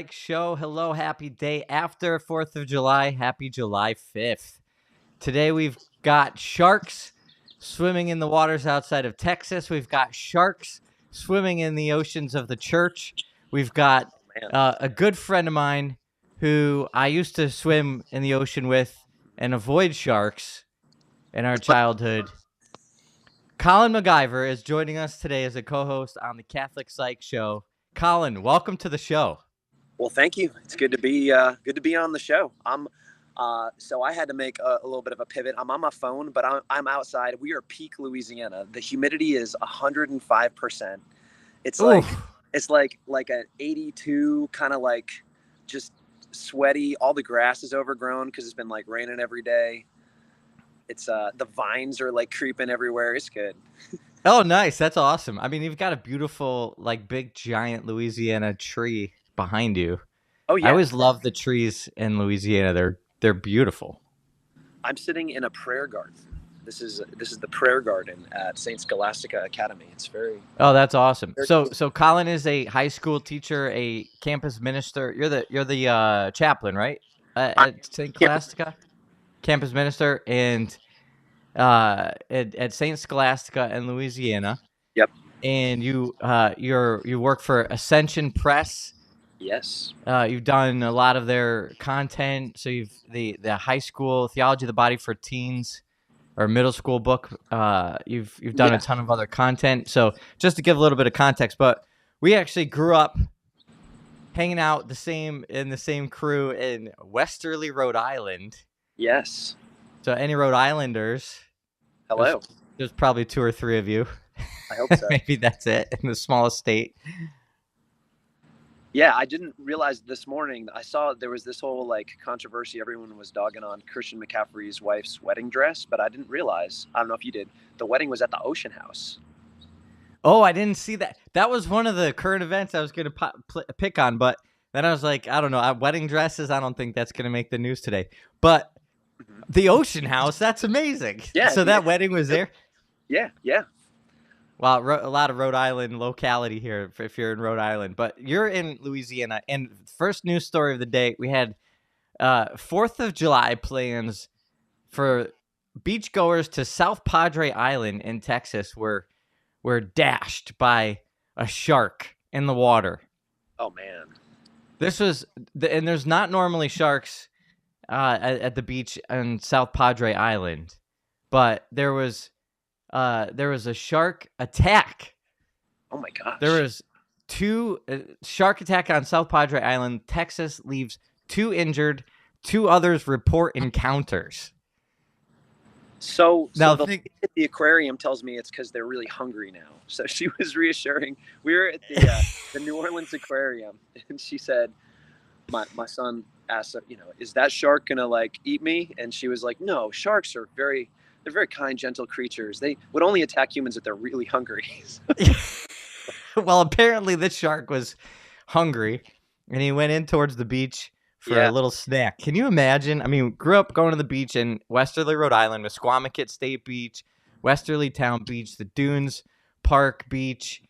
Show. Hello, happy day after 4th of July. Happy July 5th. Today we've got sharks swimming in the waters outside of Texas. We've got sharks swimming in the oceans of the church. We've got Man. a good friend of mine who I used to swim in the ocean with and avoid sharks in our childhood. Colin McIver is joining us today as a co-host on the CatholicPsych show. Colin, welcome to the show. Well, thank you. It's good to be on the show. So I had to make a little bit of a pivot. I'm on my phone, but I'm outside. We are peak Louisiana. The humidity is 105%. It's like Oof. it's like an 82, kind of like just sweaty. All the grass is overgrown because it's been like raining every day. It's the vines are like creeping everywhere. It's good. Oh, nice. That's awesome. I mean, you've got a beautiful, like, big, giant Louisiana tree behind you. Oh I yeah. always love the trees in Louisiana. They're beautiful. I'm sitting in a prayer garden. This is the prayer garden at Saint Scholastica Academy. It's Oh, that's awesome. very So Colin is a high school teacher, a campus minister. You're the chaplain, right? I At St. can't. Scholastica, campus minister, and at Saint Scholastica in Louisiana. Yep. And you work for Ascension Press. Yes. You've done a lot of their content. So you've the high school theology of the body for teens or middle school book. You've done Yeah. a ton of other content. So just to give a little bit of context, but we actually grew up hanging out in the same crew in Westerly, Rhode Island. Yes. So any Rhode Islanders, Hello. there's probably 2 or 3 of you. I hope so. Maybe that's it in the smallest state. Yeah, I didn't realize this morning. I saw there was this whole like controversy. Everyone was dogging on Christian McCaffrey's wife's wedding dress, but I didn't realize. I don't know if you did. The wedding was at the Ocean House. Oh, I didn't see that. That was one of the current events I was going to pick on, but then I was like, I don't know. Wedding dresses, I don't think that's going to make the news today. But Mhm. the Ocean House, that's amazing. Yeah. So that wedding was there? Yeah. Yeah. Wow, a lot of Rhode Island locality here if you're in Rhode Island. But you're in Louisiana. And first news story of the day, we had 4th of July plans for beachgoers to South Padre Island in Texas were dashed by a shark in the water. Oh man. And there's not normally sharks at the beach on South Padre Island, but there was a shark attack. Oh my gosh. There was 2 shark attack on South Padre Island. Texas leaves 2 injured. 2 others report encounters. So Now the lady at the aquarium tells me it's because they're really hungry now. So she was reassuring. We were at the New Orleans aquarium, and she said, my son asked, is that shark gonna like eat me? And she was like, no, sharks are they're very kind, gentle creatures. They would only attack humans if they're really hungry. well, apparently this shark was hungry, and he went in towards the beach for a Yeah. little snack. Can you imagine? I mean, grew up going to the beach in Westerly, Rhode Island, Mesquamaket State Beach, Westerly Town Beach, the Dunes Park Beach.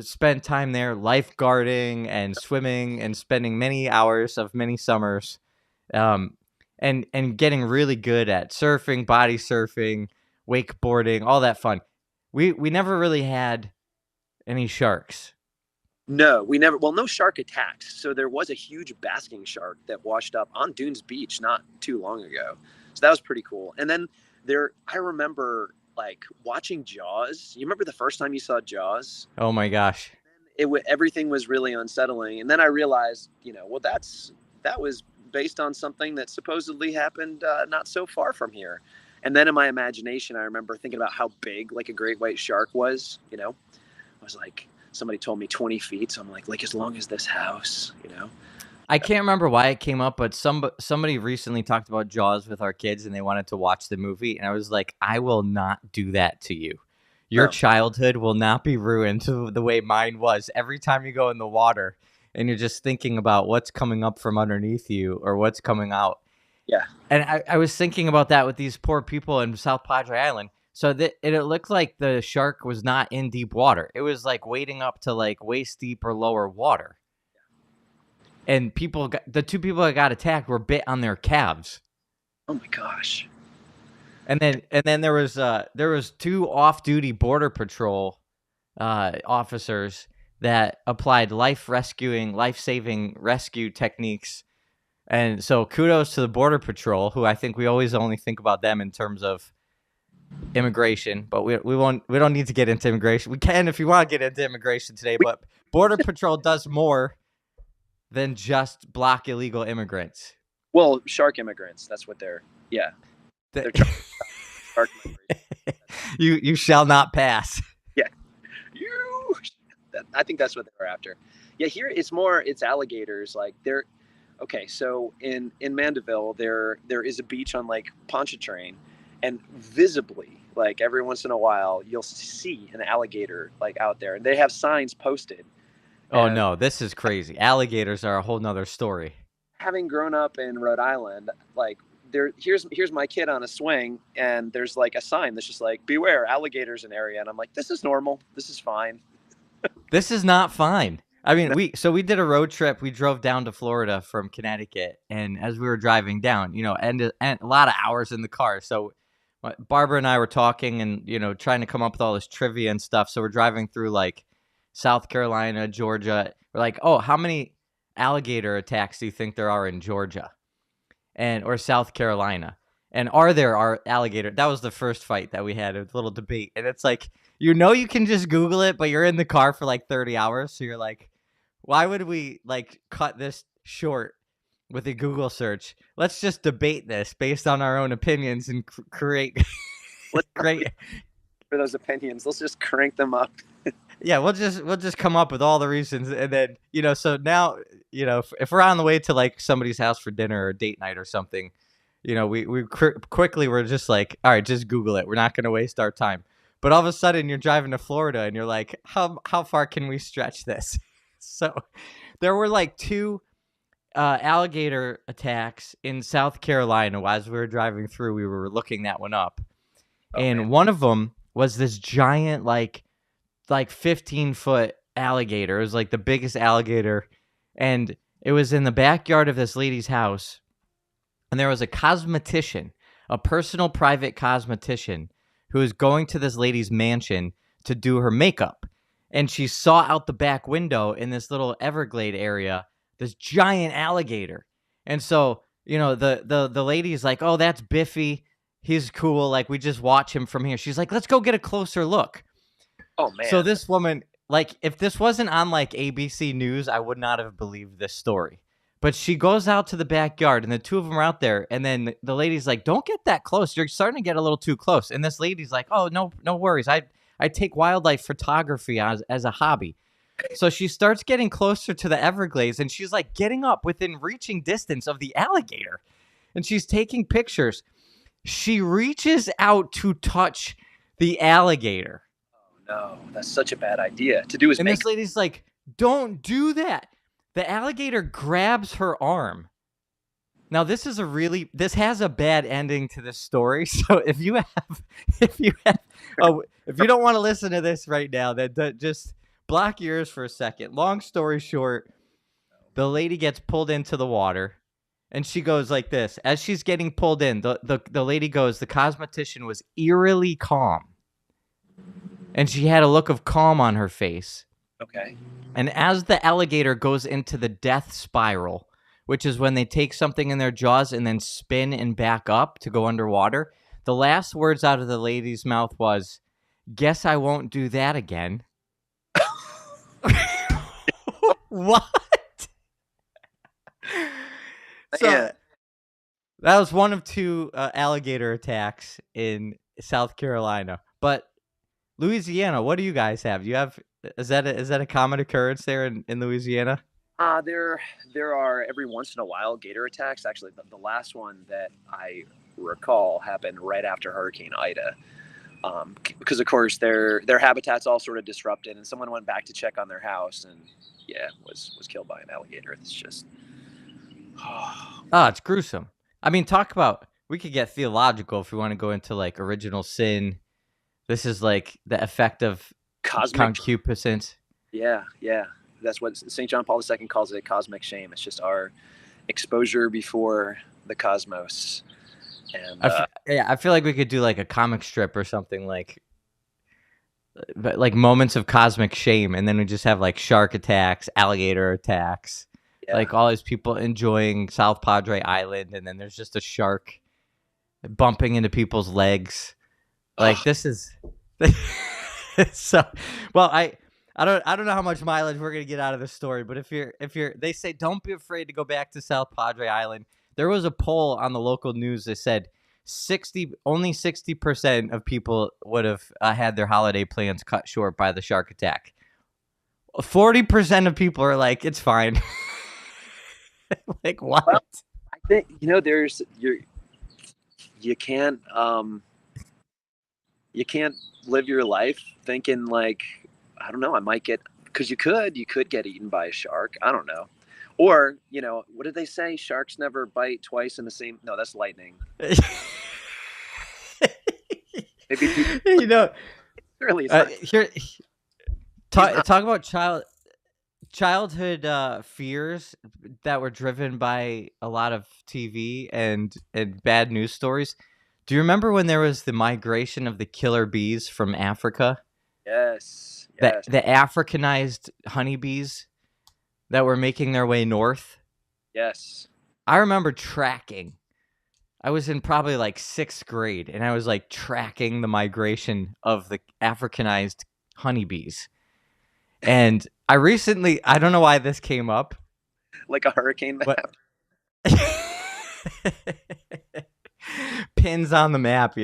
Spent time there lifeguarding and swimming and spending many hours of many summers, and getting really good at surfing, body surfing, wakeboarding, all that fun. We never really had any sharks. No, we never. Well, no shark attacks. So there was a huge basking shark that washed up on Dunes Beach not too long ago. So that was pretty cool. And then I remember like watching Jaws. You remember the first time you saw Jaws? Oh my gosh. Everything was really unsettling. And then I realized, well, that was based on something that supposedly happened not so far from here. And then in my imagination, I remember thinking about how big like a great white shark was. I was like, somebody told me 20 feet. So I'm like as long as this house. I can't remember why it came up, but somebody recently talked about Jaws with our kids, and they wanted to watch the movie, and I was like, I will not do that to you. Your Oh. childhood will not be ruined the way mine was. Every time you go in the water and you're just thinking about what's coming up from underneath you or what's coming out. Yeah. And I was thinking about that with these poor people in South Padre Island. So it looked like the shark was not in deep water. It was like wading up to like waist deep or lower water. and the two people that got attacked were bit on their calves. Oh my gosh. And then there was two off-duty border patrol officers that applied life-saving rescue techniques. And so kudos to the border patrol, who I think we always only think about them in terms of immigration, but we don't need to get into immigration. We can if you want to get into immigration today, but border patrol does more than just block illegal immigrants. Well, shark immigrants. That's what they're. Yeah. They're shark migration. You shall not pass. Yeah. I think that's what they were after. Yeah. Here it's alligators. Like they're. Okay, so in Mandeville, there is a beach on Lake Pontchartrain, and visibly, like every once in a while, you'll see an alligator like out there, and they have signs posted. Oh no, this is crazy. Alligators are a whole nother story. Having grown up in Rhode Island, like here's my kid on a swing, and there's like a sign that's just like beware alligators in area, and I'm like, this is normal, this is fine. This is not fine. I mean, we did a road trip. We drove down to Florida from Connecticut, and as we were driving down, and a lot of hours in the car. So Barbara and I were talking and, trying to come up with all this trivia and stuff. So we're driving through like South Carolina, Georgia. We're like, oh, how many alligator attacks do you think there are in Georgia or South Carolina? And are there alligator? That was the first fight that we had, a little debate. And it's like, you can just Google it, but you're in the car for like 30 hours. So you're like, why would we like cut this short with a Google search? Let's just debate this based on our own opinions and create great for those opinions. Let's just crank them up. Yeah, we'll just come up with all the reasons, and then so now if we're on the way to like somebody's house for dinner or date night or something, we quickly we're just like, all right, just Google it. We're not going to waste our time. But all of a sudden, you're driving to Florida, and you're like, how far can we stretch this? So there were like two alligator attacks in South Carolina. As we were driving through, we were looking that one up. And one of them was this giant, like 15-foot alligator. It was like the biggest alligator. And it was in the backyard of this lady's house. And there was a cosmetician, a personal private cosmetician, who was going to this lady's mansion to do her makeup. And she saw out the back window in this little Everglade area this giant alligator. And so, the lady's like, oh, that's Biffy. He's cool. Like, we just watch him from here. She's like, let's go get a closer look. Oh, man. So this woman, like, if this wasn't on, like, ABC News, I would not have believed this story. But she goes out to the backyard, and the two of them are out there. And then the lady's like, don't get that close. You're starting to get a little too close. And this lady's like, oh, no worries. I take wildlife photography as a hobby. So she starts getting closer to the Everglades, and she's like getting up within reaching distance of the alligator. And she's taking pictures. She reaches out to touch the alligator. Oh, no. That's such a bad idea to do. And this lady's like, don't do that. The alligator grabs her arm. Now, this has a bad ending to this story. So if you don't want to listen to this right now, then just block your ears for a second. Long story short, the lady gets pulled into the water, and she goes like this. As she's getting pulled in, the lady goes, the cosmetician was eerily calm. And she had a look of calm on her face. Okay. And as the alligator goes into the death spiral, which is when they take something in their jaws and then spin and back up to go underwater, the last words out of the lady's mouth was, guess I won't do that again. What? So that was one of two alligator attacks in South Carolina. But Louisiana, what do you guys have? Is that a common occurrence there in Louisiana? There are every once in a while gator attacks. Actually, the last one that I recall happened right after Hurricane Ida, because of course their habitat's all sort of disrupted, and someone went back to check on their house and was killed by an alligator. It's just it's gruesome. I mean, we could get theological if we want to go into like original sin. This is like the effect of cosmic concupiscence. Yeah. that's what St. John Paul II calls it, cosmic shame. It's just our exposure before the cosmos. And Yeah, I feel like we could do like a comic strip or something like, but like moments of cosmic shame, and then we just have like shark attacks, alligator attacks, yeah, like all these people enjoying South Padre Island, and then there's just a shark bumping into people's legs. Like this is so. Well, I don't know how much mileage we're gonna get out of this story, but if you're, they say don't be afraid to go back to South Padre Island. There was a poll on the local news that said only 60% of people would have had their holiday plans cut short by the shark attack. 40% of people are like, it's fine. Like what? well, I think there's you can't you can't live your life thinking like, I don't know, I might get, because you could get eaten by a shark. I don't know. Or, what did they say? Sharks never bite twice in the same. No, that's lightning. Maybe people, You know, really, it's not, here not. talk about childhood fears that were driven by a lot of TV and bad news stories. Do you remember when there was the migration of the killer bees from Africa? Yes, The yes, Africanized honeybees that were making their way north. yes. I remember tracking. I was in probably like 6th grade, and I was like tracking the migration of the Africanized honeybees. And I don't know why this came up, Like a hurricane but map. pins on the map,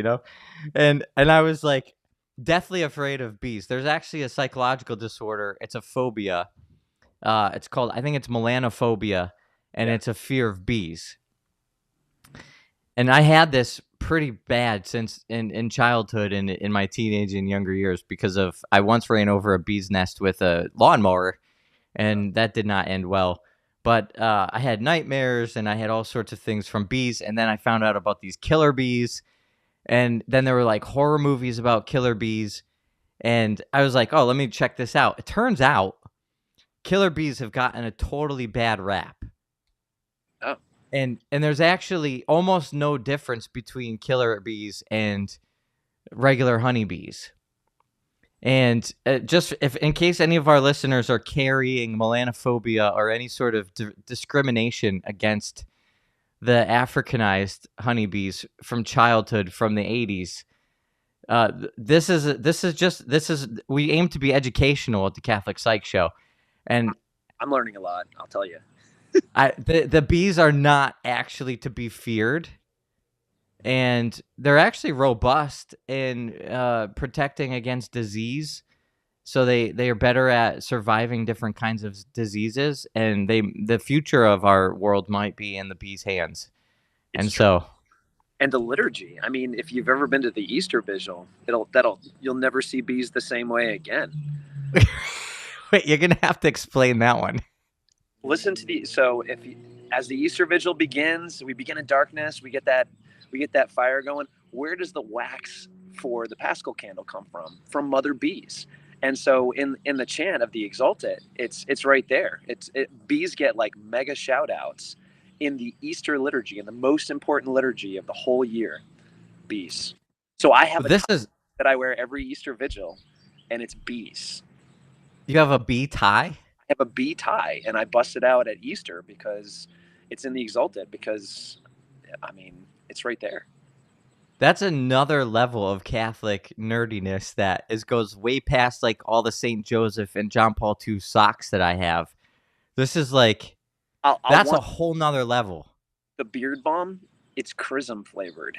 and I was like deathly afraid of bees. There's actually a psychological disorder. It's a phobia. It's called, I think it's melanophobia, and Yeah. it's a fear of bees. And I had this pretty bad since in childhood and in my teenage and younger years, because of I once ran over a bee's nest with a lawnmower, and that did not end well. But I had nightmares, and I had all sorts of things from bees, and then I found out about these killer bees, and then there were like horror movies about killer bees, and I was like, oh, let me check this out. It turns out killer bees have gotten a totally bad rap. Oh, And there's actually almost no difference between killer bees and regular honeybees. And just if in case any of our listeners are carrying melanophobia or any sort of discrimination against the Africanized honeybees from childhood from the 80s, we aim to be educational at the Catholic Psych Show, and I'm learning a lot, I'll tell you. the bees are not actually to be feared, and they're actually robust in protecting against disease. So they are better at surviving different kinds of diseases, and the future of our world might be in the bees' hands. It's And true. so, And the liturgy. I mean, if you've ever been to the Easter Vigil, you'll never see bees the same way again. wait, you're gonna have to explain that one. Listen to as the Easter Vigil begins, we begin in darkness. We get that fire going. Where does the wax for the Paschal candle come from? From mother bees. And so in the chant of the Exultet, it's right there. Bees get like mega shout outs in the Easter liturgy, in the most important liturgy of the whole year. Bees. So I have a This tie is that I wear every Easter Vigil, and it's bees. You have a bee tie? I have a bee tie, and I bust it out at Easter because it's in the Exultet. Because, I mean, it's right there. That's another level of Catholic nerdiness that goes way past like all the Saint Joseph and John Paul II socks that I have. This is like I'll that's a want whole nother level. the beard balm. It's chrism flavored.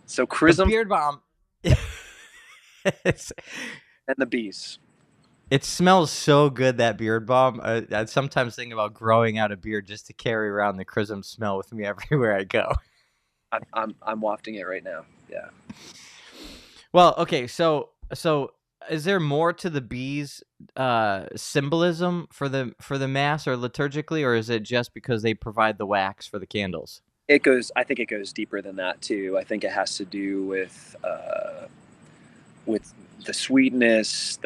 So The chrism beard balm, and the bees. it smells so good, that beard balm. I sometimes think about growing out a beard just to carry around the chrism smell with me everywhere I go. I'm wafting it right now. Yeah. Well, okay, so is there more to the bees symbolism for the mass or liturgically, or is it just because they provide the wax for the candles? I think it goes deeper than that too. I think it has to do with the sweetness,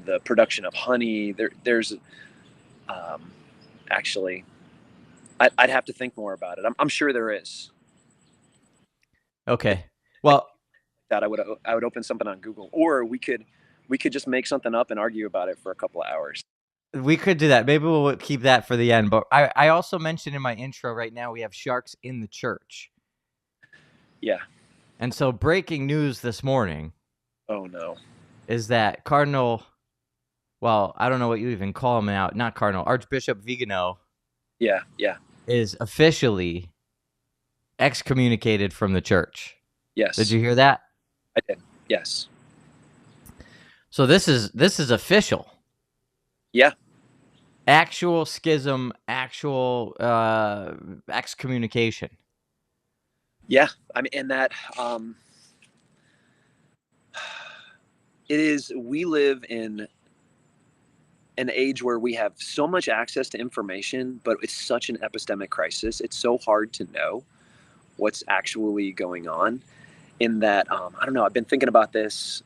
the production of honey. There's actually, I'd have to think more about it. I'm sure there is. Okay. Well, That I would open something on Google, or we could just make something up and argue about it for a couple of hours. we could do that. Maybe we'll keep that for the end. But I also mentioned in my intro right now we have sharks in the church. Yeah. And so breaking news this morning Oh no. is that Cardinal, well, I don't know what you even call him now, not Cardinal, Archbishop Vigano Yeah. Yeah. is officially excommunicated from the church. Yes. Did you hear that? I did. Yes. So this is official. Yeah. Actual schism, actual excommunication. Yeah. I mean, and that it is. We live in an age where we have so much access to information, but it's such an epistemic crisis. It's so hard to know what's actually going on. In that, I don't know. I've been thinking about this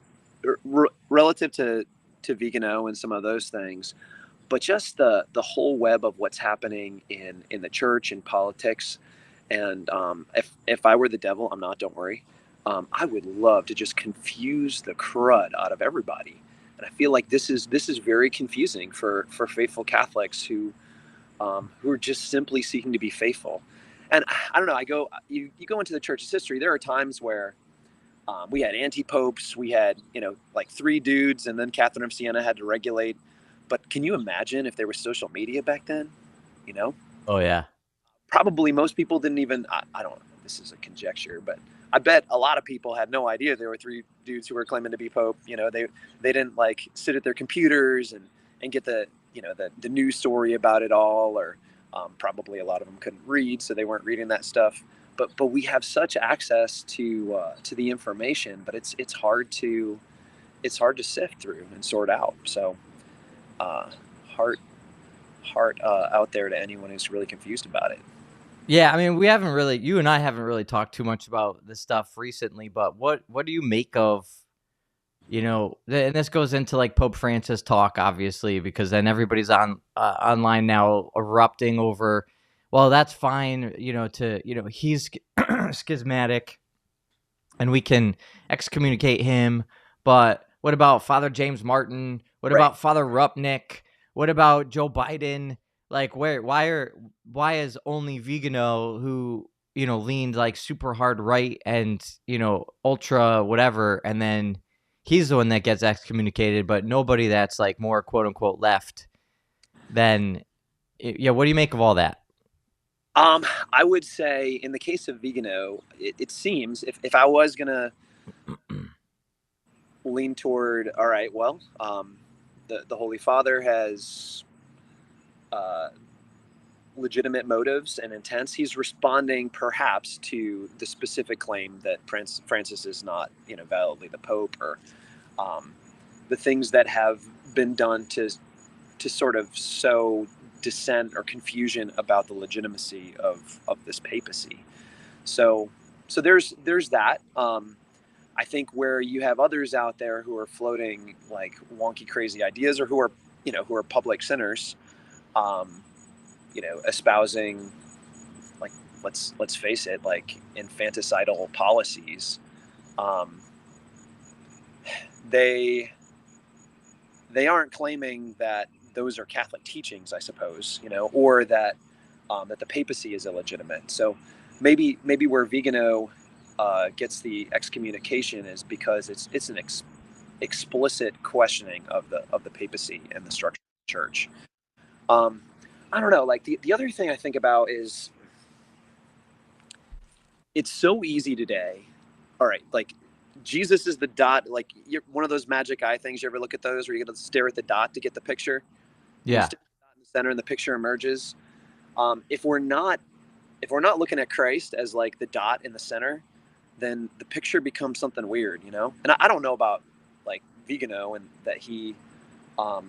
relative to Vigano and some of those things, but just the whole web of what's happening in the church and politics. And if I were the devil, I'm not. Don't worry. I would love to just confuse the crud out of everybody. And I feel like this is very confusing for faithful Catholics who are just simply seeking to be faithful. And I don't know. You go into the church's history. There are times where we had anti-popes. We had like 3 dudes, and then Catherine of Siena had to regulate. But can you imagine if there was social media back then? Oh yeah. Probably most people didn't even. I don't know. This is a conjecture, but I bet a lot of people had no idea there were 3 dudes who were claiming to be Pope. They didn't like sit at their computers and get the the news story about it all, or probably a lot of them couldn't read, so they weren't reading that stuff. But we have such access to the information, but it's hard to sift through and sort out. So heart out there to anyone who's really confused about it. Yeah, I mean, you and I haven't really talked too much about this stuff recently, but what do you make of, and this goes into like Pope Francis talk, obviously, because then everybody's online now erupting over, well, that's fine, he's schismatic and we can excommunicate him, but what about Father James Martin? What Right. about Father Rupnick? What about Joe Biden? Like, why is only Vigano, who leaned like super hard right and ultra whatever, and then he's the one that gets excommunicated, but nobody that's like more quote unquote left? Then, yeah, what do you make of all that? I would say in the case of Vigano, it seems if I was gonna lean toward, all right, well, the Holy Father has legitimate motives and intents. He's responding perhaps to the specific claim that Francis is not, validly the Pope, or the things that have been done to sort of sow dissent or confusion about the legitimacy of this papacy. So there's that. I think where you have others out there who are floating like wonky, crazy ideas, or who are public sinners, espousing, like, let's face it, like infanticidal policies. They aren't claiming that those are Catholic teachings, I suppose, or that that the papacy is illegitimate. So maybe where Vigano gets the excommunication is because it's an explicit questioning of the papacy and the structure of the church. I don't know. Like the other thing I think about is it's so easy today. All right, like Jesus is the dot. Like you're one of those magic eye things. You ever look at those where you got to stare at the dot to get the picture? Yeah. You stare at the dot in the center, and the picture emerges. If we're not looking at Christ as like the dot in the center, then the picture becomes something weird, And I don't know about like Vigano and that he, I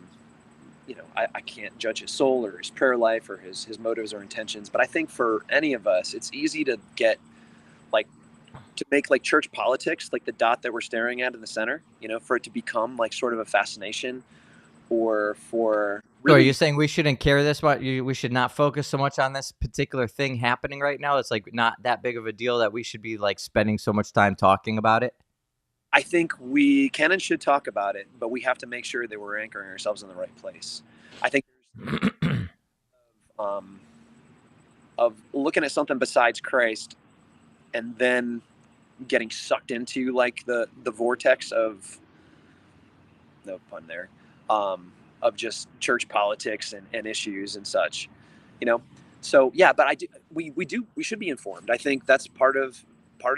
can't judge his soul or his prayer life or his motives or intentions. But I think for any of us, it's easy to get like to make like church politics like the dot that we're staring at in the center, for it to become like sort of a fascination. or for So are you really. saying we shouldn't care this much? We should not focus so much on this particular thing happening right now? It's like not that big of a deal that we should be like spending so much time talking about it. I think we can and should talk about it, but we have to make sure that we're anchoring ourselves in the right place. I think um, of looking at something besides Christ and then getting sucked into like the vortex of, no pun there, of just church politics and issues and such, you know. So yeah, but I do we should be informed. I think that's part of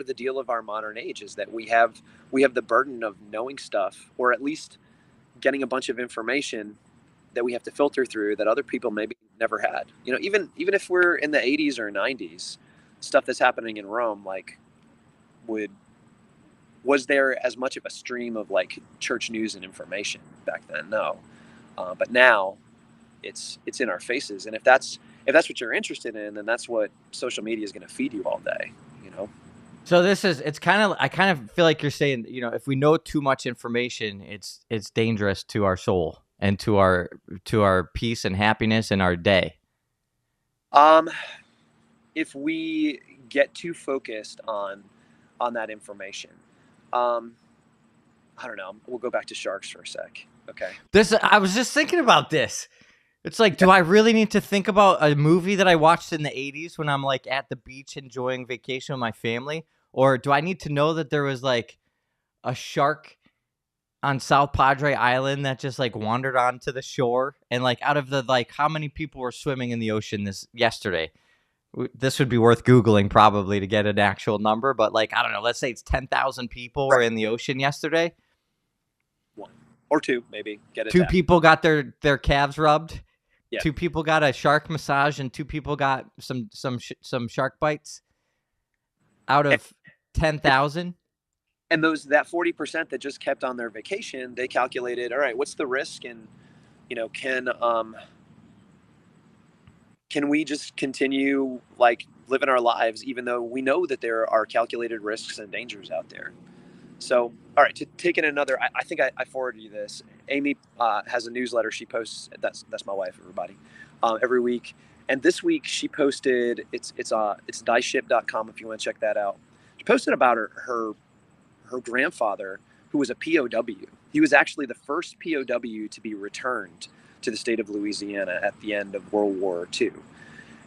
the deal of our modern age is that we have the burden of knowing stuff, or at least getting a bunch of information that we have to filter through that other people maybe never had. You know, even if we're in the 80s or 90s, stuff that's happening in Rome, like, would was there as much of a stream of like church news and information back then? No, but now it's in our faces, and if that's what you're interested in, then that's what social media is going to feed you all day. You know. So it's kind of, I kind of feel like you're saying, if we know too much information, it's dangerous to our soul and to our peace and happiness in our day. Um, if we get too focused on that information, um, I don't know. We'll go back to sharks for a sec. Okay. I was just thinking about this. It's like, do I really need to think about a movie that I watched in the 80s when I'm like at the beach enjoying vacation with my family? Or do I need to know that there was like a shark on South Padre Island that just like wandered onto the shore? And like out of the like how many people were swimming in the ocean this yesterday? This would be worth Googling probably to get an actual number, but like, I don't know, let's say it's 10,000 people were Right. in the ocean yesterday. One or two, maybe get it Two that. people got their calves rubbed. Yeah. Two people got a shark massage, and two people got some shark bites out And, of 10,000. and those that 40% that just kept on their vacation, they calculated, all right, what's the risk, and can we just continue like living our lives even though we know that there are calculated risks and dangers out there. So, all right, to take in another, I think I forwarded you this. Amy has a newsletter she posts. That's my wife, everybody, every week. And this week she posted. It's dieship.com if you want to check that out. She posted about her grandfather, who was a POW. He was actually the first POW to be returned to the state of Louisiana at the end of World War II.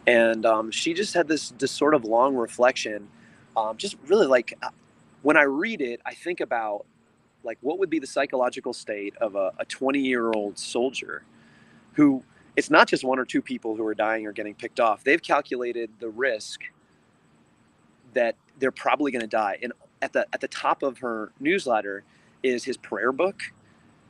And she just had this sort of long reflection, just really like, when I read it, I think about like what would be the psychological state of a 20-year-old soldier who, it's not just one or two people who are dying or getting picked off. They've calculated the risk that they're probably going to die. And at the top of her newsletter is his prayer book.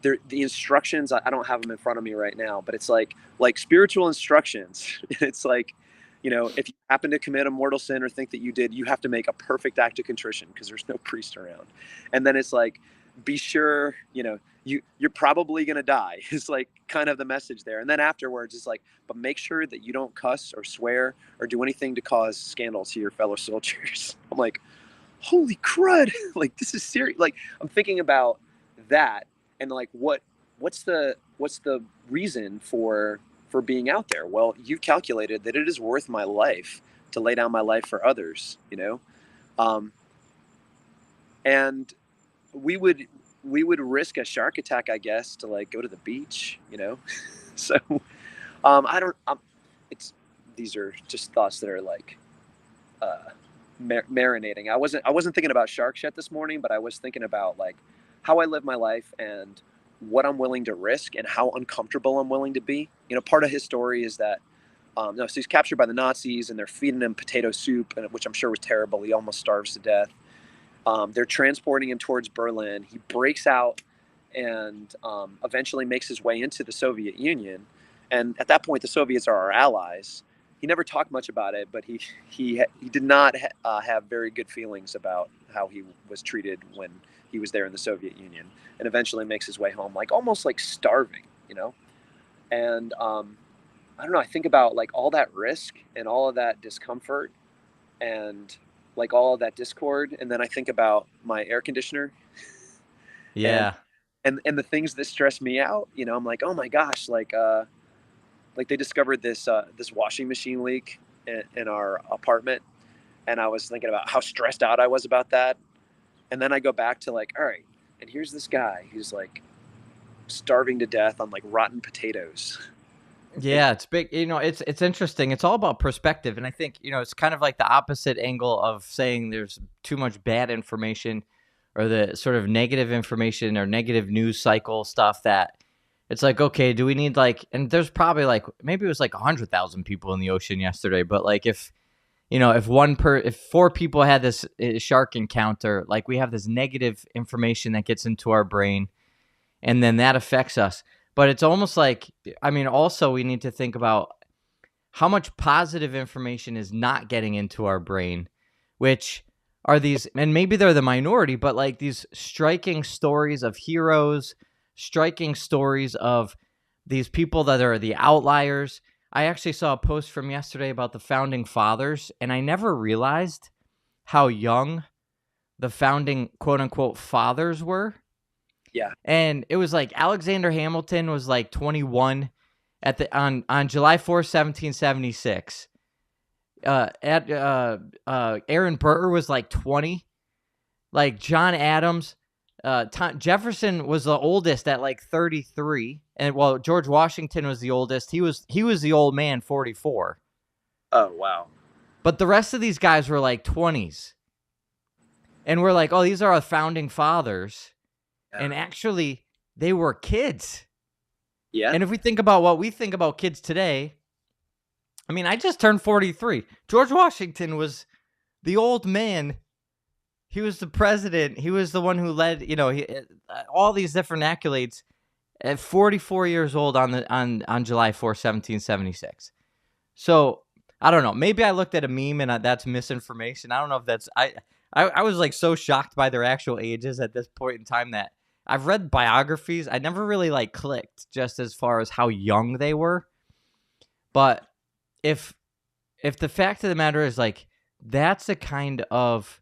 The instructions, I don't have them in front of me right now, but it's like spiritual instructions. It's like, if you happen to commit a mortal sin or think that you did, you have to make a perfect act of contrition because there's no priest around. And then it's like, be sure, you're probably going to die. It's like kind of the message there. And then afterwards it's like, but make sure that you don't cuss or swear or do anything to cause scandal to your fellow soldiers. I'm like, holy crud. Like, this is serious. Like, I'm thinking about that, and like, what's the reason for being out there? Well, you've calculated that it is worth my life to lay down my life for others, um, and we would risk a shark attack, I guess, to like go to the beach. So I don't it's these are just thoughts that are like marinating. I wasn't thinking about sharks yet this morning, but I was thinking about like how I live my life and what I'm willing to risk and how uncomfortable I'm willing to be. Part of his story is that no, so he's captured by the Nazis and they're feeding him potato soup, which I'm sure was terrible. He almost starves to death. They're transporting him towards Berlin. He breaks out and eventually makes his way into the Soviet Union. And at that point, the Soviets are our allies. He never talked much about it, but he did not have very good feelings about how he was treated when he was there in the Soviet Union, and eventually makes his way home, like almost like starving. And I don't know. I think about like all that risk and all of that discomfort and like all of that discord, and then I think about my air conditioner and Yeah. And the things that stress me out, I'm like, oh my gosh, like they discovered this washing machine leak in our apartment, and I was thinking about how stressed out I was about that. And then I go back to like, all right, and here's this guy who's like starving to death on like rotten potatoes. And Yeah, it's big. It's interesting. It's all about perspective, and I think it's kind of like the opposite angle of saying there's too much bad information, or the sort of negative information or negative news cycle stuff that it's like, okay, do we need like? And there's probably like maybe it was like 100,000 people in the ocean yesterday, but like if if four people had this shark encounter, like we have this negative information that gets into our brain, and then that affects us. But it's almost like, I mean, also we need to think about how much positive information is not getting into our brain, which are these, and maybe they're the minority, but like these striking stories of heroes, striking stories of these people that are the outliers. I actually saw a post from yesterday about the founding fathers, and I never realized how young the founding quote unquote fathers were. yeah, And it was like Alexander Hamilton was like 21 on July 4th, 1776. Aaron Burr was like 20. Like John Adams, Jefferson was the oldest at like 33, and while George Washington was the oldest, he was the old man, 44. oh wow, But the rest of these guys were like 20s, and we're like, oh, these are our founding fathers. yeah, And actually, they were kids. yeah, And if we think about what we think about kids today, I mean, I just turned 43. George Washington was the old man. He was the president. He was the one who led, all these different accolades at 44 years old on July 4th, 1776. So I don't know. Maybe I looked at a meme and that's misinformation. I don't know if that's I was like so shocked by their actual ages at this point in time that I've read biographies. I never really like clicked just as far as how young they were. But if the fact of the matter is like that's the kind of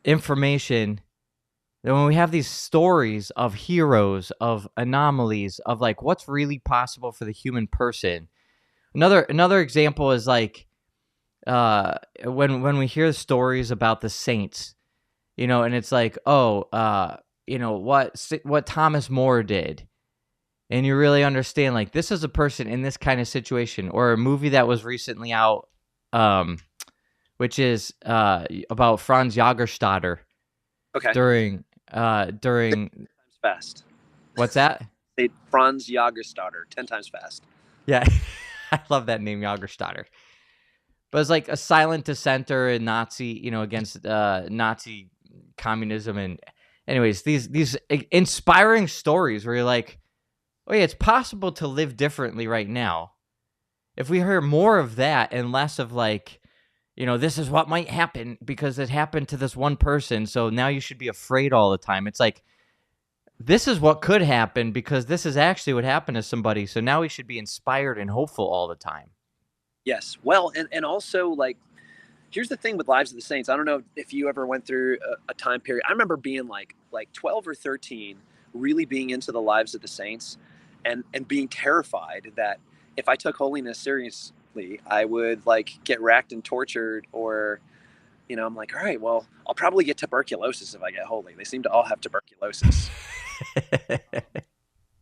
information that when we have these stories of heroes, of anomalies, of like what's really possible for the human person. Another example is like when we hear stories about the saints, and it's like, what Thomas More did, and you really understand like this is a person in this kind of situation. Or a movie that was recently out, which is about Franz Jagerstatter okay. during Fast. what's that? They Franz Jagerstatter, 10 times fast. Yeah, I love that name, Jagerstatter. But it's like a silent dissenter in Nazi, against Nazi communism. And anyways, these inspiring stories where you're like, oh yeah, it's possible to live differently right now. If we hear more of that and less of like, this is what might happen because it happened to this one person, so now you should be afraid all the time. It's like, this is what could happen because this is actually what happened to somebody, so now we should be inspired and hopeful all the time. Yes. Well, and also like, here's the thing with Lives of the Saints. I don't know if you ever went through a time period. I remember being like 12 or 13, really being into the Lives of the Saints, and being terrified that if I took holiness seriously, I would like get racked and tortured, or I'm like, all right, well, I'll probably get tuberculosis if I get holy. They seem to all have tuberculosis.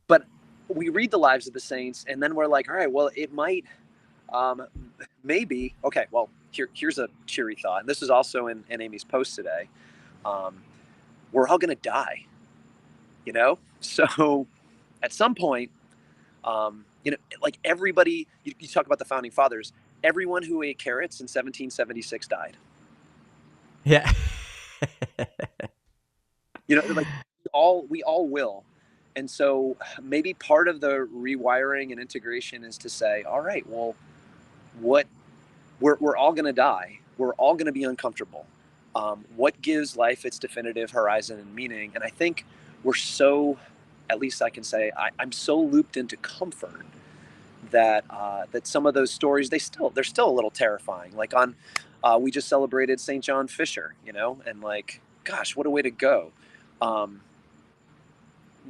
But we read the Lives of the Saints, and then we're like, all right, well, it might, maybe. Okay, well, here's a cheery thought, and this is also in Amy's post today. We're all going to die, So at some point, like everybody, you talk about the founding fathers, everyone who ate carrots in 1776 died. Yeah. Like we all will. And so maybe part of the rewiring and integration is to say, all right, well, we're all going to die. We're all going to be uncomfortable. What gives life its definitive horizon and meaning? And I think we're so, at least I can say, I'm so looped into comfort that some of those stories, they're still a little terrifying. Like we just celebrated St. John Fisher, and like, gosh, what a way to go.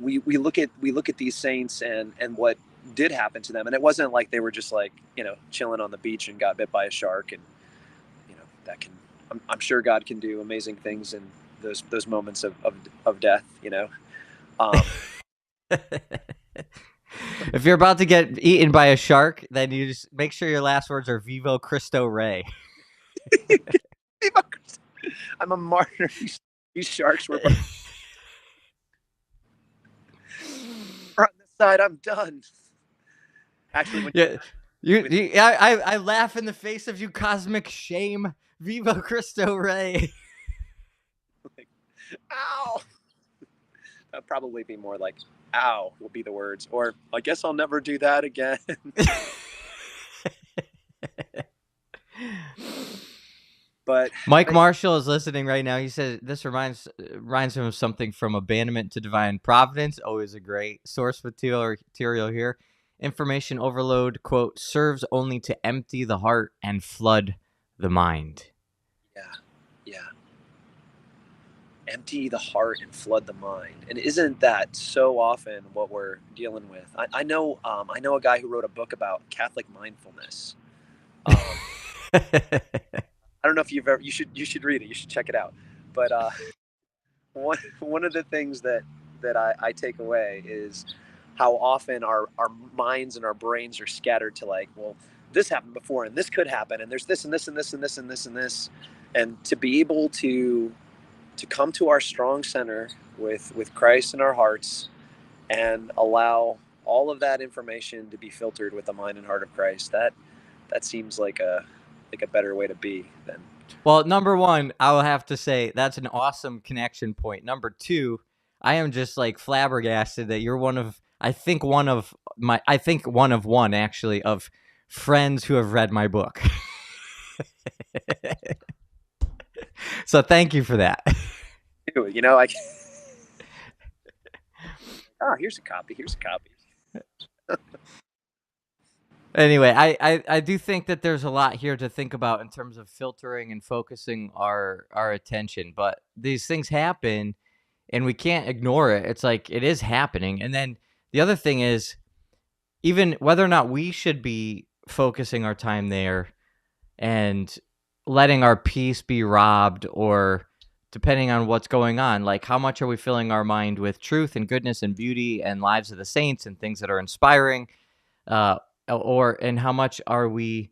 we look at these saints and what did happen to them, and it wasn't like they were just like, you know, chilling on the beach and got bit by a shark. And you know, that can, I'm sure God can do amazing things in those moments of death, you know. um, If you're about to get eaten by a shark, then you just make sure your last words are "Vivo Cristo Rey." I'm a martyr. These sharks were on this side. I'm done. Actually, when Yeah, I laugh in the face of you, cosmic shame. Vivo Cristo Rey. like, ow, that'd probably be more like "ow" will be the words, or I guess I'll never do that again. But Mike Marshall is listening right now. He says this reminds him of something from Abandonment to Divine Providence. Always a great source material here. Information overload, quote, serves only to empty the heart and flood the mind. yeah, empty the heart and flood the mind. And isn't that so often what we're dealing with? I know a guy who wrote a book about Catholic mindfulness. I don't know if you've ever, you should read it. You should check it out. But one of the things that I take away is how often our minds and our brains are scattered to like, well, this happened before and this could happen and there's this and this and this and this and this and this. And to be able to come to our strong center with Christ in our hearts and allow all of that information to be filtered with the mind and heart of Christ, that seems like a better way to be than. Well, number one, I will have to say that's an awesome connection point. Number two, I am just like flabbergasted that you're one of one actually of friends who have read my book. So thank you for that. You know, like, oh, here's a copy. Anyway, I do think that there's a lot here to think about in terms of filtering and focusing our attention. But these things happen and we can't ignore it. It's like it is happening. And then the other thing is, even whether or not we should be focusing our time there and letting our peace be robbed, or depending on what's going on, like how much are we filling our mind with truth and goodness and beauty and lives of the saints and things that are inspiring, and how much are we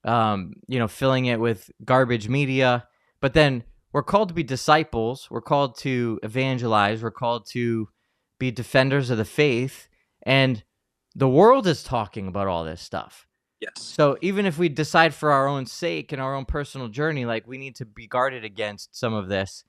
filling it with garbage media. But then we're called to be disciples, we're called to evangelize, we're called to be defenders of the faith, and the world is talking about all this stuff. Yes. So even if we decide for our own sake and our own personal journey, like we need to be guarded against some of this.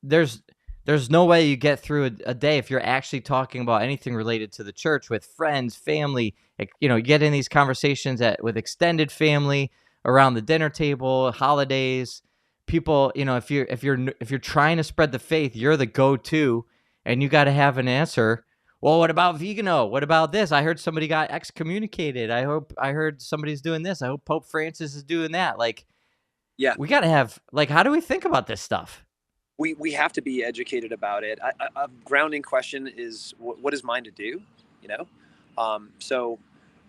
There's no way you get through a day if you're actually talking about anything related to the church with friends, family. You get in these conversations with extended family around the dinner table, holidays. People, if you're trying to spread the faith, you're the go-to, and you got to have an answer. Well, what about vegano? What about this? I heard somebody got excommunicated. I heard somebody's doing this. I hope Pope Francis is doing that. Like, yeah, we got to have, like, how do we think about this stuff? We have to be educated about it. A grounding question is, what is mine to do? So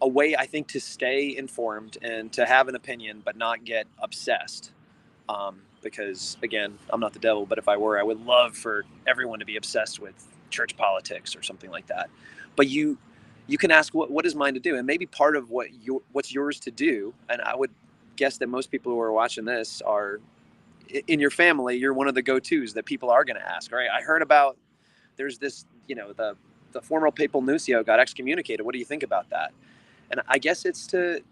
a way, I think, to stay informed and to have an opinion, but not get obsessed. Because again, I'm not the devil, but if I were, I would love for everyone to be obsessed with church politics or something like that. But you can ask, what is mine to do? And maybe part of what's yours to do. And I would guess that most people who are watching this are in your family. You're one of the go-tos that people are going to ask, right? I heard about, there's this, the former papal nuncio got excommunicated. What do you think about that? And I guess it's to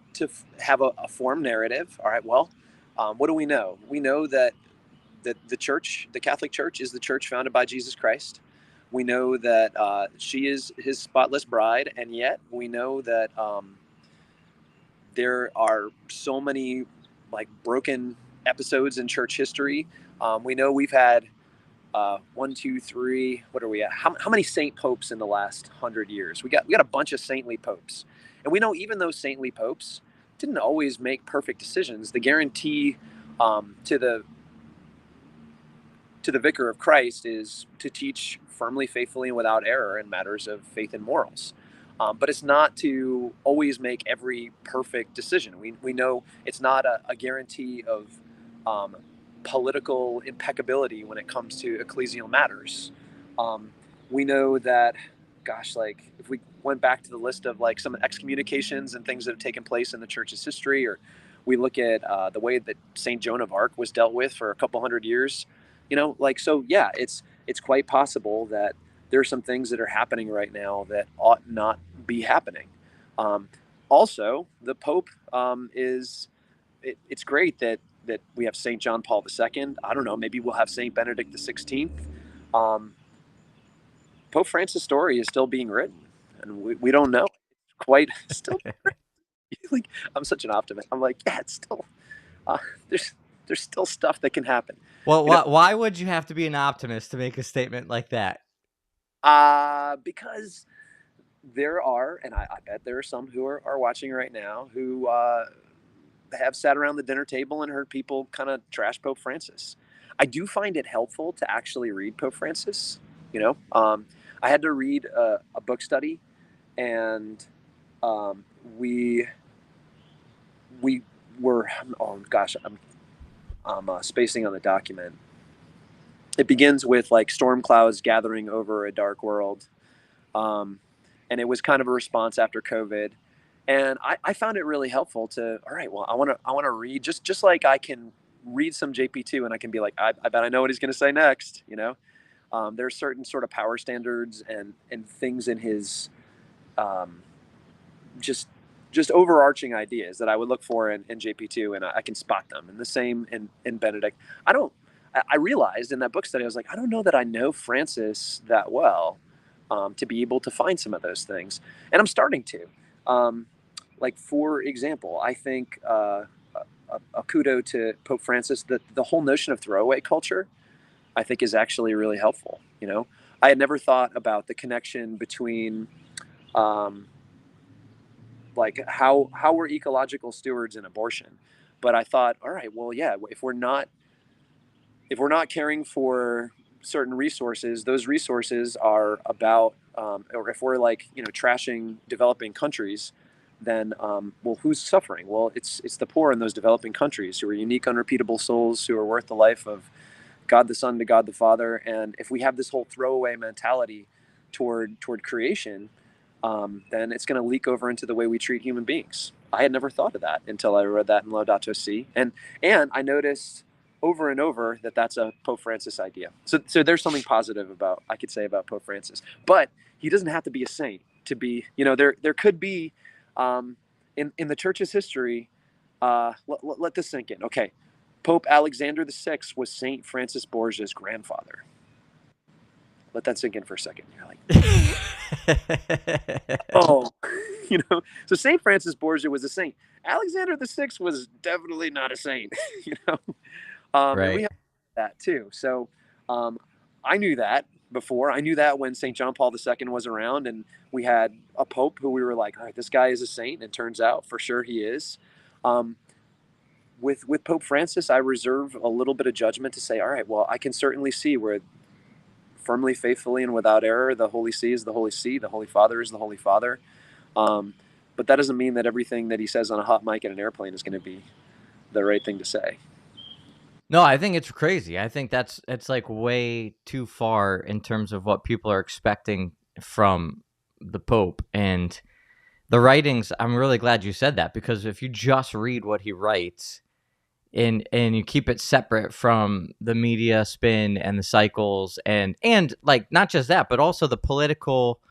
have a form narrative. All right, well, what do we know? We know that the church, the Catholic Church, is the church founded by Jesus Christ. We know that she is his spotless bride, and yet we know that there are so many like broken episodes in church history. We know we've had 1, 2, 3. What are we at? How many saint popes in the last 100 years? We got a bunch of saintly popes, and we know even those saintly popes didn't always make perfect decisions. The guarantee to to the vicar of Christ is to teach firmly, faithfully, and without error in matters of faith and morals. But it's not to always make every perfect decision. We know it's not a guarantee of um, political impeccability when it comes to ecclesial matters. Um, we know that, gosh, like if we went back to the list of like some excommunications and things that have taken place in the church's history, or we look at the way that Saint Joan of Arc was dealt with for a couple hundred years, like so. Yeah, it's quite possible that there are some things that are happening right now that ought not be happening. Um, Also, the Pope is. It's great that we have Saint John Paul II. I don't know. Maybe we'll have Saint Benedict XVI. Um, Pope Francis' story is still being written, and we don't know. Quite still. Like I'm such an optimist. I'm like, yeah, it's still uh, there's there's still stuff that can happen. Well, You know, why would you have to be an optimist to make a statement like that? because there are, and I bet there are some who are watching right now who have sat around the dinner table and heard people kind of trash Pope Francis. I do find it helpful to actually read Pope Francis. I had to read a book study, and um, we we were, oh gosh, I'm spacing on the document. It begins with like storm clouds gathering over a dark world, um, and it was kind of a response after COVID. And I found it really helpful to, all right, well, I want to read just like I can read some JP2 and I can be like, I bet I know what he's going to say next. There's certain sort of power standards and things in his um, just overarching ideas that I would look for in JP2, and I can spot them. And the same in Benedict. I don't. I realized in that book study, I was like, I don't know that I know Francis that well to be able to find some of those things, and I'm starting to. Like for example, I think a kudo to Pope Francis that the whole notion of throwaway culture, I think, is actually really helpful. I had never thought about the connection between um, like how we're ecological stewards in abortion. But I thought, all right, well, yeah, if we're not caring for certain resources, those resources are about, or if we're like trashing developing countries, then well, who's suffering? Well, it's the poor in those developing countries who are unique, unrepeatable souls who are worth the life of God the Son to God the Father. And if we have this whole throwaway mentality toward creation, then it's going to leak over into the way we treat human beings. I had never thought of that until I read that in Laudato Si, and I noticed over and over that that's a Pope Francis idea. So there's something positive about I could say about Pope Francis, but he doesn't have to be a saint to be. There could be in the Church's history. Let this sink in. Okay, Pope Alexander VI was Saint Francis Borgia's grandfather. Let that sink in for a second. You're like, oh, So Saint Francis Borgia was a saint. Alexander VI was definitely not a saint. you know. And we Right. have that too. So um, I knew that before. I knew that when St. John Paul II was around, and we had a pope who we were like, all right, this guy is a saint. And it turns out for sure he is. Um, with Pope Francis, I reserve a little bit of judgment to say, all right, well, I can certainly see where firmly, faithfully, and without error, the Holy See is the Holy See, the Holy Father is the Holy Father. Um, but that doesn't mean that everything that he says on a hot mic in an airplane is going to be the right thing to say. No, I think it's crazy. I think it's like way too far in terms of what people are expecting from the Pope and the writings. I'm really glad you said that, because if you just read what he writes and you keep it separate from the media spin and the cycles and like not just that, but also the political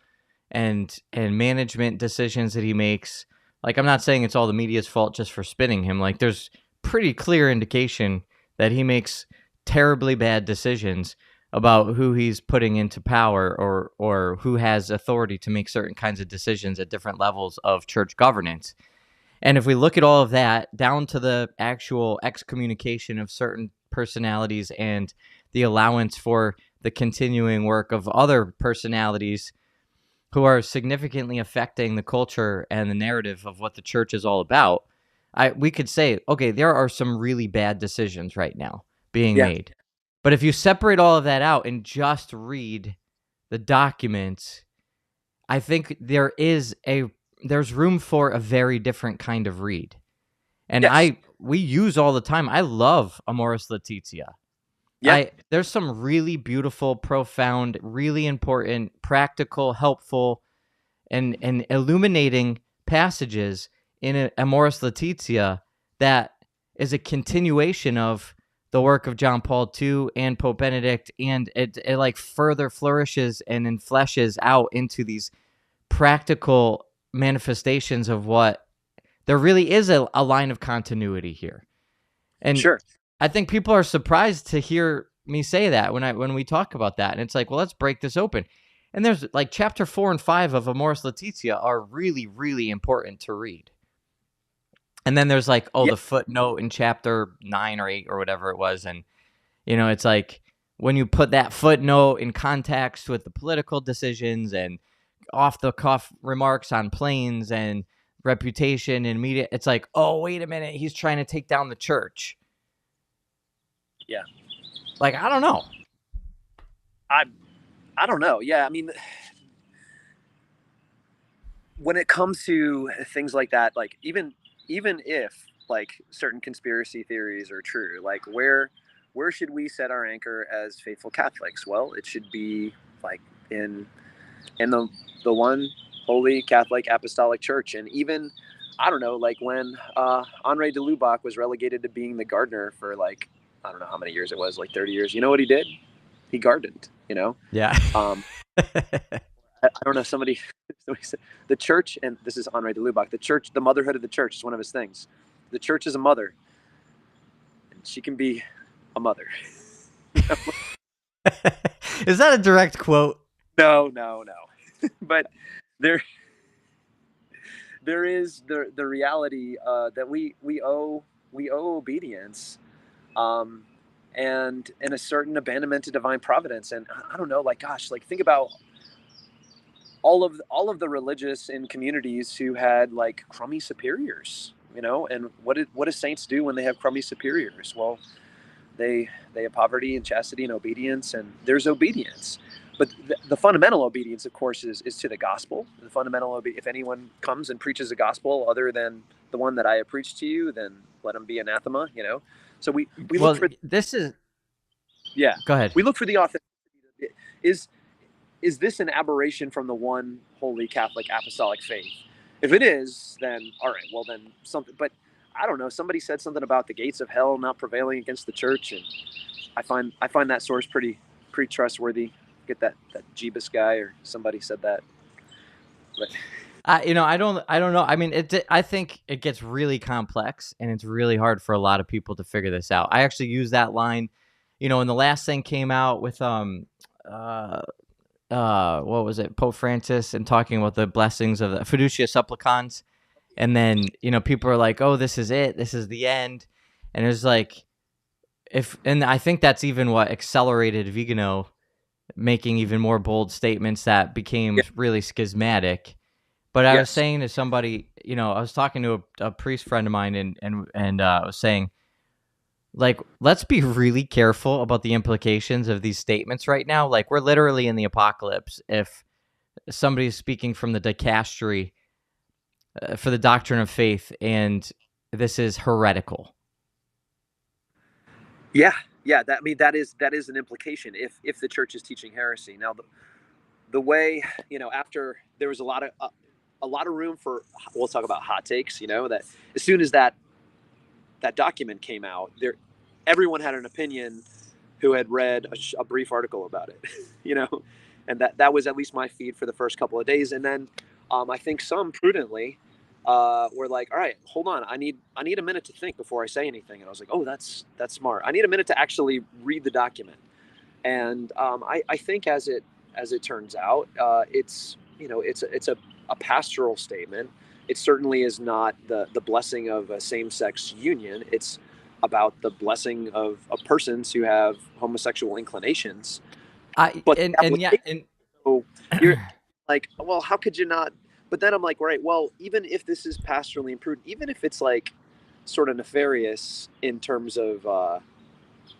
and management decisions that he makes. Like, I'm not saying it's all the media's fault just for spinning him. Like, there's pretty clear indication that he makes terribly bad decisions about who he's putting into power or who has authority to make certain kinds of decisions at different levels of church governance. And if we look at all of that down to the actual excommunication of certain personalities and the allowance for the continuing work of other personalities who are significantly affecting the culture and the narrative of what the church is all about, we could say, okay, there are some really bad decisions right now being Yeah. made. But if you separate all of that out and just read the documents, I think there's room for a very different kind of read. And Yes. we use all the time. I love Amoris Laetitia. Yeah. There's some really beautiful, profound, really important, practical, helpful, and illuminating passages in Amoris Laetitia that is a continuation of the work of John Paul II and Pope Benedict, and it like further flourishes and fleshes out into these practical manifestations of what there really is a line of continuity here. And Sure. I think people are surprised to hear me say that when we talk about that. And it's like, well, let's break this open. And there's like chapter 4 and 5 of Amoris Laetitia are really, really important to read. And then there's like, Yeah. the footnote in chapter 9 or 8 or whatever it was. And, it's like when you put that footnote in context with the political decisions and off the cuff remarks on planes and reputation and media, it's like, oh, wait a minute, he's trying to take down the church. Yeah. Like, I don't know. I don't know. Yeah, I mean, when it comes to things like that, like even if like certain conspiracy theories are true, like where should we set our anchor as faithful Catholics? Well, it should be like in the one holy Catholic Apostolic Church. And even, I don't know, like when Henri de Lubac was relegated to being the gardener for like, I don't know how many years it was, like 30 years. You know what he did? He gardened, Yeah. I don't know, somebody said the church, and this is Henri de Lubac, the church, the motherhood of the church is one of his things. The church is a mother, and she can be a mother. Is that a direct quote? No. But there is the reality that we owe obedience, and a certain abandonment to divine providence. And I don't know, like, gosh, like think about all of the religious in communities who had like crummy superiors, and what do saints do when they have crummy superiors? Well, they have poverty and chastity and obedience, and there's obedience. But the fundamental obedience, of course, is to the gospel. The fundamental if anyone comes and preaches a gospel other than the one that I have preached to you, then let him be anathema. So we Well, look for this is. yeah Go ahead. we look for the authenticity. Is this an aberration from the one holy Catholic Apostolic faith? If it is, then all right. Well, then something. But I don't know. Somebody said something about the gates of hell not prevailing against the church, and I find that source pretty trustworthy. Get that Jeebus guy or somebody said that. But I don't know. I mean, I think it gets really complex, and it's really hard for a lot of people to figure this out. I actually use that line, when the last thing came out with what was it, Pope Francis, and talking about the blessings of the Fiducia Supplicans, and then people are like, oh, this is it, this is the end, and it's like, and I think that's even what accelerated Vigano making even more bold statements that became yeah, really schismatic. But I was yes, saying to somebody, I was talking to a priest friend of mine, and I was saying, like, let's be really careful about the implications of these statements right now. Like, we're literally in the apocalypse if somebody's speaking from the dicastery for the doctrine of faith, and this is heretical. yeah. I mean, that is an implication if the church is teaching heresy. Now, the way after there was a lot of room for, we'll talk about hot takes. That as soon as that document came out, everyone had an opinion who had read a brief article about it, and that was at least my feed for the first couple of days. And then I think some prudently were like, all right, hold on, I need a minute to think before I say anything. And I was like, oh, that's smart. I need a minute to actually read the document. And I think as it turns out, it's a pastoral statement. It certainly is not the blessing of a same-sex union. It's about the blessing of persons who have homosexual inclinations. But so you're like, well, how could you not? But then I'm like, right, well, even if this is pastorally imprudent, even if it's like sort of nefarious in terms of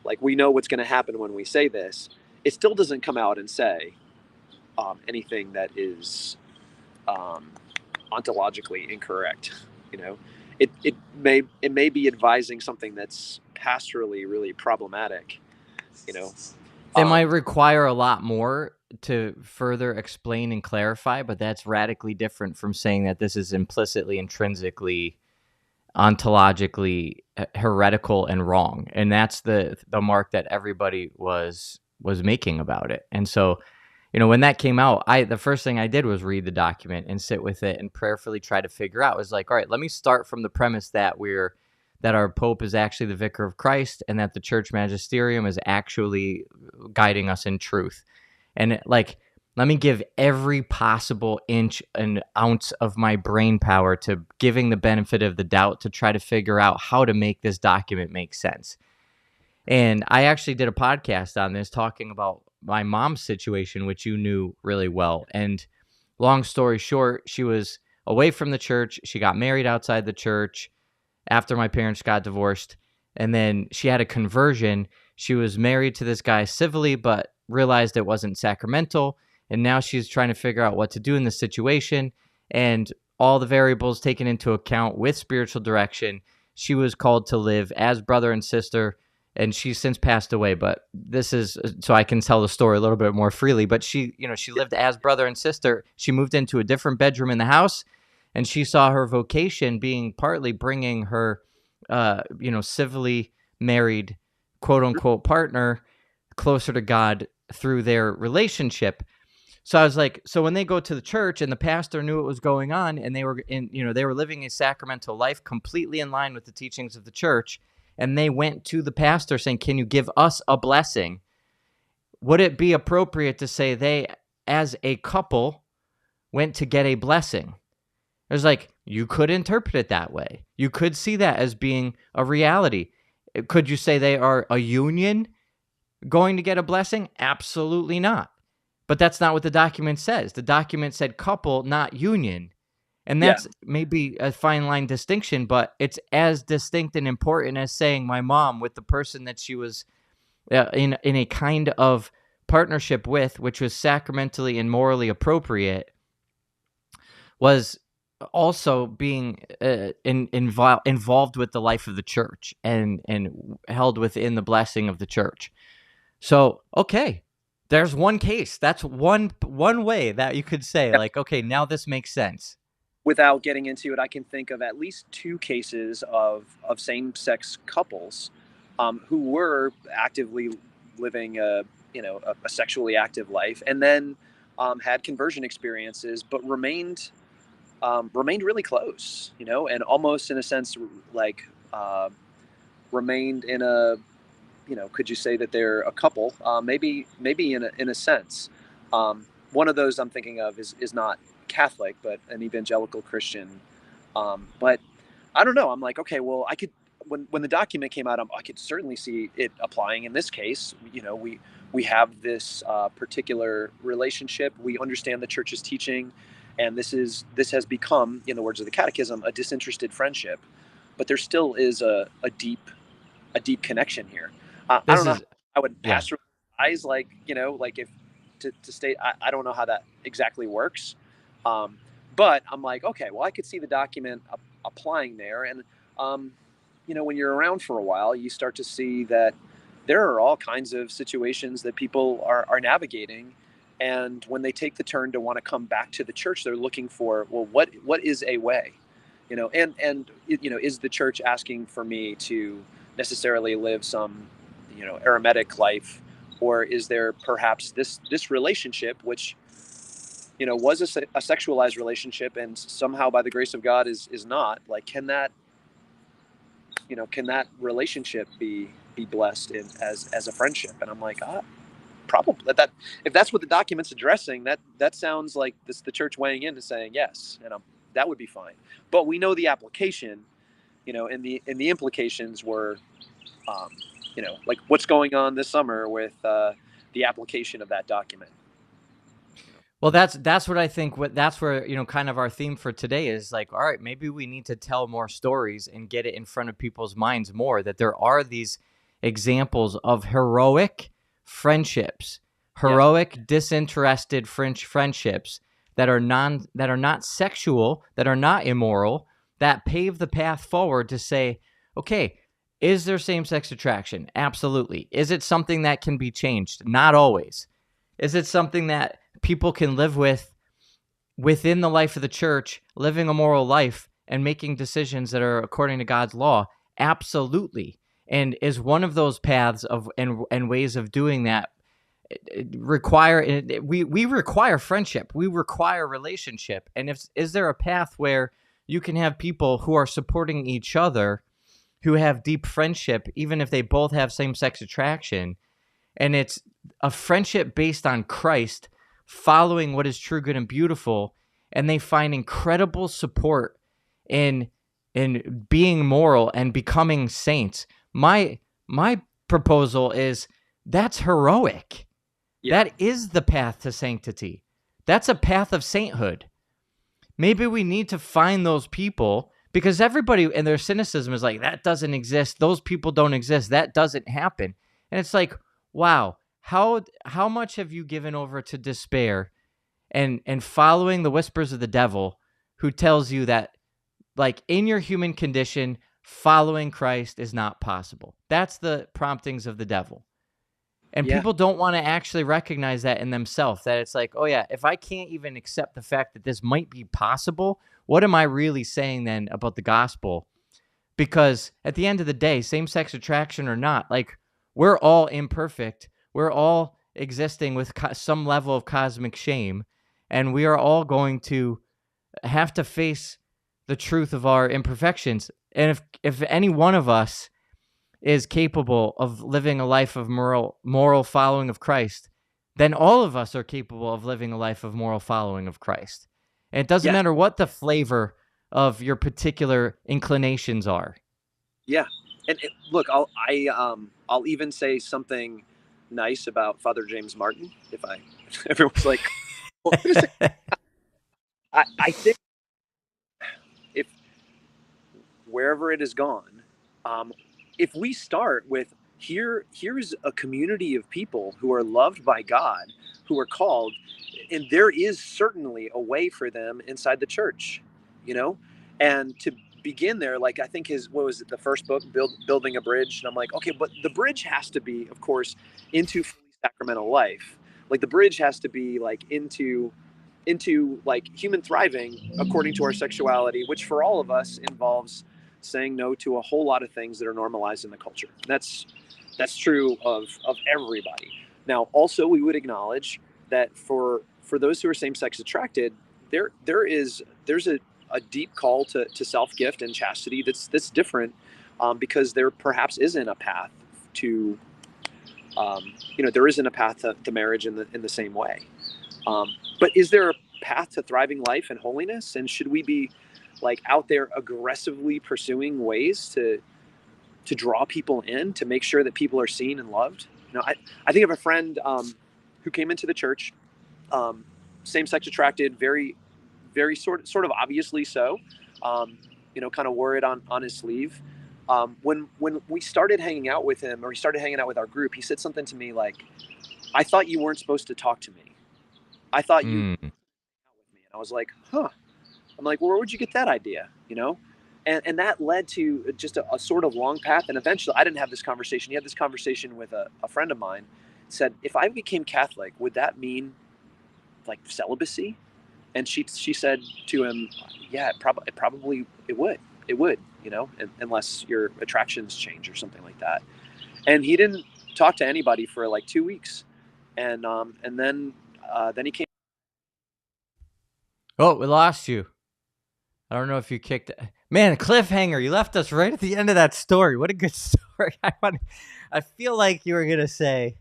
like we know what's going to happen when we say this, it still doesn't come out and say anything that is ontologically incorrect. You know, it may be advising something that's pastorally really problematic. You know, It might um, require a lot more to further explain and clarify, but that's radically different from saying that this is implicitly, intrinsically, ontologically heretical and wrong. And that's the mark that everybody was making about it. And so, when that came out, the first thing I did was read the document and sit with it and prayerfully try to figure out. It was like, all right, let me start from the premise that our Pope is actually the Vicar of Christ, and that the Church Magisterium is actually guiding us in truth. And like, let me give every possible inch and ounce of my brain power to giving the benefit of the doubt to try to figure out how to make this document make sense. And I actually did a podcast on this talking about my mom's situation, which you knew really well. And long story short, she was away from the church. She got married outside the church after my parents got divorced. And then she had a conversion. She was married to this guy civilly, but realized it wasn't sacramental. And now she's trying to figure out what to do in this situation. And all the variables taken into account with spiritual direction, she was called to live as brother and sister. And she's since passed away, but this is so I can tell the story a little bit more freely. But she lived as brother and sister. She moved into a different bedroom in the house, and she saw her vocation being partly bringing her, civilly married, quote unquote, partner closer to God through their relationship. So I was like, so when they go to the church and the pastor knew what was going on, and they were living a sacramental life completely in line with the teachings of the church, and they went to the pastor saying, can you give us a blessing? Would it be appropriate to say they, as a couple, went to get a blessing? It was like, you could interpret it that way. You could see that as being a reality. Could you say they are a union going to get a blessing? Absolutely not. But that's not what the document says. The document said couple, not union. And that's maybe a fine line distinction, but it's as distinct and important as saying my mom with the person that she was in a kind of partnership with, which was sacramentally and morally appropriate, was also being involved with the life of the church and held within the blessing of the church. So, okay, there's one case. That's one way that you could say, like, okay, now this makes sense. Without getting into it, I can think of at least two cases of same-sex couples who were actively living a sexually active life, and then had conversion experiences, but remained really close, and almost in a sense like remained in a, could you say that they're a couple? Maybe in a sense. One of those I'm thinking of is not Catholic, but an evangelical Christian. But I don't know. I'm like, okay, well, I could, when the document came out, I could certainly see it applying in this case. We have this particular relationship. We understand the church's teaching, and this has become, in the words of the Catechism, a disinterested friendship. But there still is a deep connection here. I don't know how I would pastoralize, like if to state. I don't know how that exactly works. But I'm like, okay, well, I could see the document applying there. And, when you're around for a while, you start to see that there are all kinds of situations that people are navigating. And when they take the turn to want to come back to the church, they're looking for, well, what is a way? And is the church asking for me to necessarily live some, eremitic life? Or is there perhaps this relationship, which was a sexualized relationship, and somehow by the grace of God is not, like, can that relationship be blessed as a friendship? And I'm like, probably that if that's what the document's addressing, that sounds like the church weighing in and saying yes, and that would be fine. But we know the application, and the implications were, like what's going on this summer with the application of that document. Well, that's what I think. That's where kind of our theme for today is like, all right, maybe we need to tell more stories and get it in front of people's minds more. That there are these examples of heroic friendships, heroic, disinterested friendships that are not sexual, that are not immoral, that pave the path forward to say, okay, is there same-sex attraction? Absolutely. Is it something that can be changed? Not always. Is it something that people can live with within the life of the church, living a moral life and making decisions that are according to God's law? Absolutely. And is one of those paths of and ways of doing that we require friendship, we require relationship. And is there a path where you can have people who are supporting each other, who have deep friendship, even if they both have same-sex attraction, and it's a friendship based on Christ, following what is true, good, and beautiful, and they find incredible support in being moral and becoming saints? My proposal is that's heroic. Yeah. That is the path to sanctity. That's a path of sainthood. Maybe we need to find those people, because everybody in their cynicism is like, that doesn't exist. Those people don't exist. That doesn't happen. And it's like, wow, how much have you given over to despair and following the whispers of the devil, who tells you that, like, in your human condition, following Christ is not possible? That's the promptings of the devil. And people don't want to actually recognize that in themselves, that it's like, oh yeah, if I can't even accept the fact that this might be possible, what am I really saying then about the gospel? Because at the end of the day, same-sex attraction or not, like, we're all imperfect. We're all existing with some level of cosmic shame, and we are all going to have to face the truth of our imperfections. And if any one of us is capable of living a life of moral following of Christ, then all of us are capable of living a life of moral following of Christ. And it doesn't matter what the flavor of your particular inclinations are. Yeah. And look, I'll even say something nice about Father James Martin. Everyone's like, well, I think if wherever it has gone, if we start with here's a community of people who are loved by God, who are called, and there is certainly a way for them inside the church, and to begin there, like, I think the first book, Building a Bridge, and I'm like, okay, but the bridge has to be, of course, into fully sacramental life. Like, the bridge has to be like into like human thriving according to our sexuality, which for all of us involves saying no to a whole lot of things that are normalized in the culture. That's true of everybody. Now, also, we would acknowledge that for those who are same-sex attracted, there's a deep call to self-gift and chastity that's different, because there perhaps isn't a path to there isn't a path to marriage in the same way. But is there a path to thriving life and holiness? And should we be, like, out there aggressively pursuing ways to draw people in, to make sure that people are seen and loved? I think of a friend who came into the church, same-sex attracted, very, very sort of obviously so, kind of wore it on his sleeve. When we started hanging out with him, or he started hanging out with our group, he said something to me like, I thought you weren't supposed to talk to me. I thought you with me. And I was like, huh. I'm like, well, where would you get that idea? And that led to just a sort of long path. And eventually, I didn't have this conversation. He had this conversation with a friend of mine. Said, if I became Catholic, would that mean, like, celibacy? And she said to him, yeah, it would, unless your attractions change or something like that. And he didn't talk to anybody for like 2 weeks. And then he came. Oh, we lost you. I don't know if you kicked it. Man, cliffhanger. You left us right at the end of that story. What a good story. I feel like you were going to say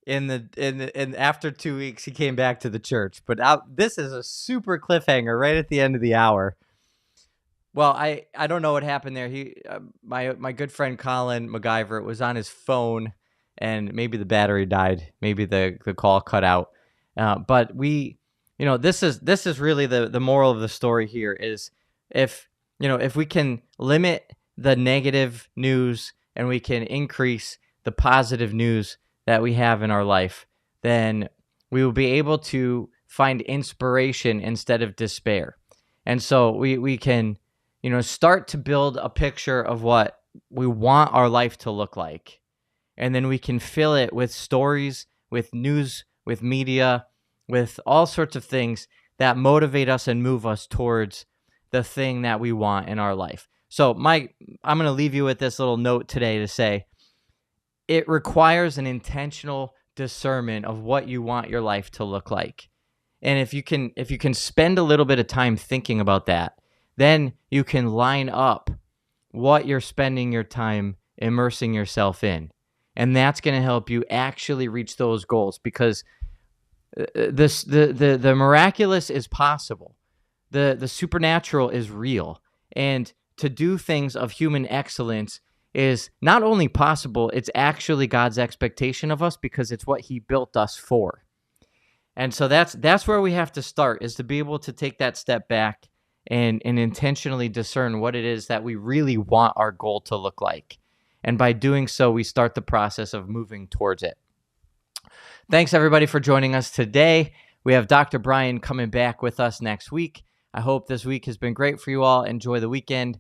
in after 2 weeks he came back to the church, but this is a super cliffhanger right at the end of the hour. Well, I don't know what happened there. My good friend Colin McIver was on his phone, and maybe the battery died. Maybe the call cut out. But this is really the moral of the story here is, if we can limit the negative news and we can increase the positive news that we have in our life, then we will be able to find inspiration instead of despair. And so we can, start to build a picture of what we want our life to look like. And then we can fill it with stories, with news, with media, with all sorts of things that motivate us and move us towards the thing that we want in our life. So I'm going to leave you with this little note today to say, it requires an intentional discernment of what you want your life to look like. And if you can spend a little bit of time thinking about that, then you can line up what you're spending your time immersing yourself in. And that's going to help you actually reach those goals, because the miraculous is possible. The supernatural is real. And to do things of human excellence is not only possible, it's actually God's expectation of us, because it's what he built us for. And so that's where we have to start, is to be able to take that step back and intentionally discern what it is that we really want our goal to look like. And by doing so, we start the process of moving towards it. Thanks, everybody, for joining us today. We have Dr. Brian coming back with us next week. I hope this week has been great for you all. Enjoy the weekend,